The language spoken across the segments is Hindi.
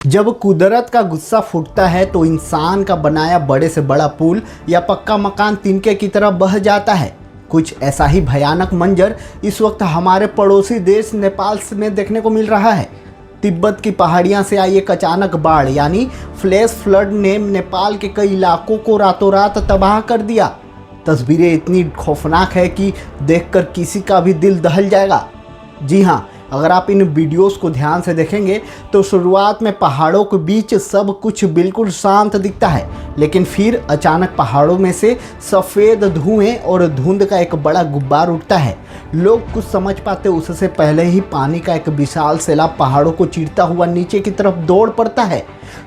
जब कुदरत का गुस्सा फूटता है तो इंसान का बनाया बड़े से बड़ा पुल या पक्का मकान तिनके की तरह बह जाता है। कुछ ऐसा ही भयानक मंजर इस वक्त हमारे पड़ोसी देश नेपाल में देखने को मिल रहा है। तिब्बत की पहाड़ियां से आई एक अचानक बाढ़ यानी फ्लैश फ्लड ने नेपाल के कई इलाकों को रातों रात तबाह कर दिया। तस्वीरें इतनी खौफनाक है कि देखकर किसी का भी दिल दहल जाएगा। जी हाँ, अगर आप इन वीडियोस को ध्यान से देखेंगे तो शुरुआत में पहाड़ों के बीच सब कुछ बिल्कुल शांत दिखता है, लेकिन फिर अचानक पहाड़ों में से सफ़ेद धुएं और धुंध का एक बड़ा गुब्बार उठता है। लोग कुछ समझ पाते उससे पहले ही पानी का एक विशाल सैलाब पहाड़ों को चीरता हुआ नीचे की तरफ दौड़ पड़ता है।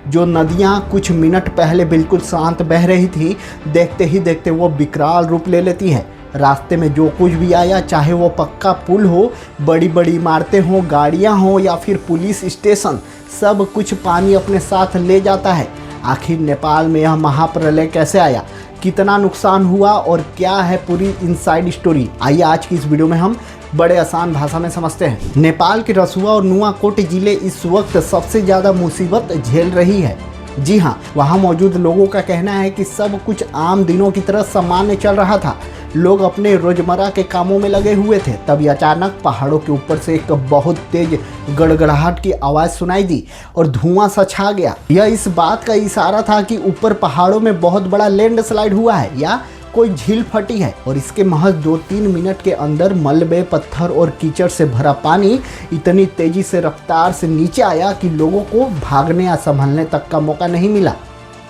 जो नदियाँ कुछ मिनट पहले बिल्कुल शांत बह रही थी, देखते ही देखते वो विकराल रूप ले लेती है। रास्ते में जो कुछ भी आया, चाहे वो पक्का पुल हो, बड़ी बड़ी इमारतें हों, गाड़ियां हों या फिर पुलिस स्टेशन, सब कुछ पानी अपने साथ ले जाता है। आखिर नेपाल में यह महाप्रलय कैसे आया, कितना नुकसान हुआ और क्या है पूरी इनसाइड स्टोरी, आइए आज की इस वीडियो में हम बड़े आसान भाषा में समझते हैं। नेपाल के रसुआ और नुआकोट जिले इस वक्त सबसे ज़्यादा मुसीबत झेल रही है। जी हाँ, वहाँ मौजूद लोगों का कहना है कि सब कुछ आम दिनों की तरह सामान्य चल रहा था। लोग अपने रोजमर्रा के कामों में लगे हुए थे, तभी अचानक पहाड़ों के ऊपर से एक बहुत तेज गड़गड़ाहट की आवाज़ सुनाई दी और धुआं सा छा गया। यह इस बात का इशारा था कि ऊपर पहाड़ों में बहुत बड़ा लैंडस्लाइड हुआ है या कोई झील फटी है। और इसके महज 2-3 मिनट के अंदर मलबे, पत्थर और कीचड़ से भरा पानी इतनी तेजी से रफ्तार से नीचे आया कि लोगों को भागने या संभलने तक का मौका नहीं मिला।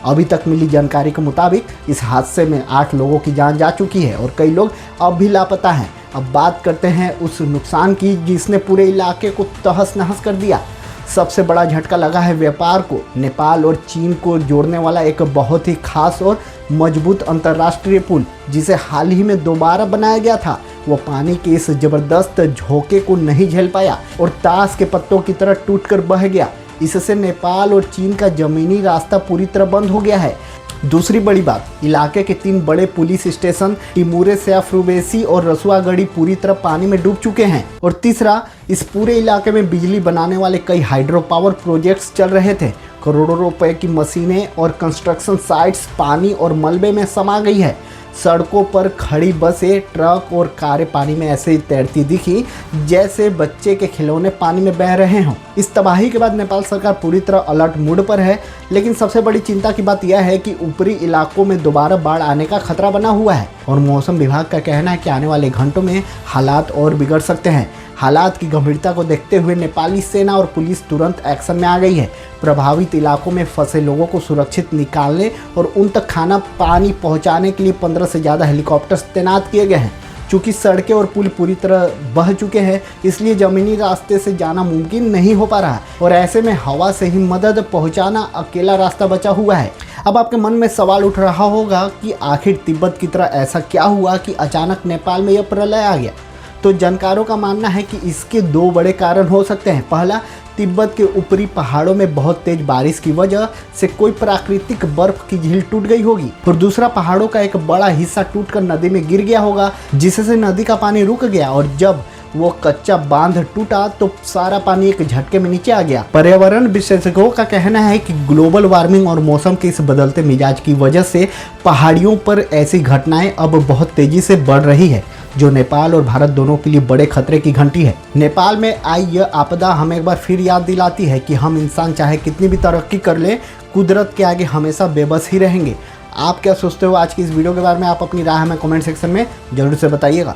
अभी तक मिली जानकारी के मुताबिक इस हादसे में 8 लोगों की जान जा चुकी है और कई लोग अब भी लापता हैं। अब बात करते हैं उस नुकसान की जिसने पूरे इलाके को तहस नहस कर दिया। सबसे बड़ा झटका लगा है व्यापार को। नेपाल और चीन को जोड़ने वाला एक बहुत ही खास और मजबूत अंतर्राष्ट्रीय पुल, जिसे हाल ही में दोबारा बनाया गया था, वो पानी के इस जबरदस्त झोंके को नहीं झेल पाया और ताश के पत्तों की तरह टूटकर बह गया। इससे नेपाल और चीन का जमीनी रास्ता पूरी तरह बंद हो गया है। दूसरी बड़ी बात, इलाके के 3 बड़े पुलिस स्टेशन टिमुरे, स्याफरुबेसी और रसुआगढ़ी पूरी तरह पानी में डूब चुके हैं। और तीसरा, इस पूरे इलाके में बिजली बनाने वाले कई हाइड्रो पावर प्रोजेक्ट्स चल रहे थे। करोड़ों रुपए की मशीनें और कंस्ट्रक्शन साइट्स पानी और मलबे में समा गई है। सड़कों पर खड़ी बसें, ट्रक और कारें पानी में ऐसे ही तैरती दिखी जैसे बच्चे के खिलौने पानी में बह रहे हों। इस तबाही के बाद नेपाल सरकार पूरी तरह अलर्ट मूड पर है, लेकिन सबसे बड़ी चिंता की बात यह है कि ऊपरी इलाकों में दोबारा बाढ़ आने का खतरा बना हुआ है और मौसम विभाग का कहना है कि आने वाले घंटों में हालात और बिगड़ सकते हैं। हालात की गंभीरता को देखते हुए नेपाली सेना और पुलिस तुरंत एक्शन में आ गई है। प्रभावित इलाकों में फंसे लोगों को सुरक्षित निकालने और उन तक खाना पानी पहुंचाने के लिए 15 से ज़्यादा हेलीकॉप्टर्स तैनात किए गए हैं। चूँकि सड़कें और पुल पूरी तरह बह चुके हैं, इसलिए ज़मीनी रास्ते से जाना मुमकिन नहीं हो पा रहा है और ऐसे में हवा से ही मदद पहुँचाना अकेला रास्ता बचा हुआ है। अब आपके मन में सवाल उठ रहा होगा कि आखिर तिब्बत की तरह ऐसा क्या हुआ कि अचानक नेपाल में यह प्रलय आ गया। तो जानकारों का मानना है कि इसके 2 बड़े कारण हो सकते हैं। पहला, तिब्बत के ऊपरी पहाड़ों में बहुत तेज बारिश की वजह से कोई प्राकृतिक बर्फ की झील टूट गई होगी और दूसरा, पहाड़ों का एक बड़ा हिस्सा टूटकर नदी में गिर गया होगा, जिससे नदी का पानी रुक गया और जब वो कच्चा बांध टूटा तो सारा पानी एक झटके में नीचे आ गया। पर्यावरण विशेषज्ञों का कहना है कि ग्लोबल वार्मिंग और मौसम के इस बदलते मिजाज की वजह से पहाड़ियों पर ऐसी घटनाएं अब बहुत तेजी से बढ़ रही है, जो नेपाल और भारत दोनों के लिए बड़े खतरे की घंटी है। नेपाल में आई यह आपदा हमें एक बार फिर याद दिलाती है कि हम इंसान चाहे कितनी भी तरक्की कर ले, कुदरत के आगे हमेशा बेबस ही रहेंगे। आप क्या सोचते हो आज की इस वीडियो के बारे में? आप अपनी राय हमें कमेंट सेक्शन में जरूर से बताइएगा।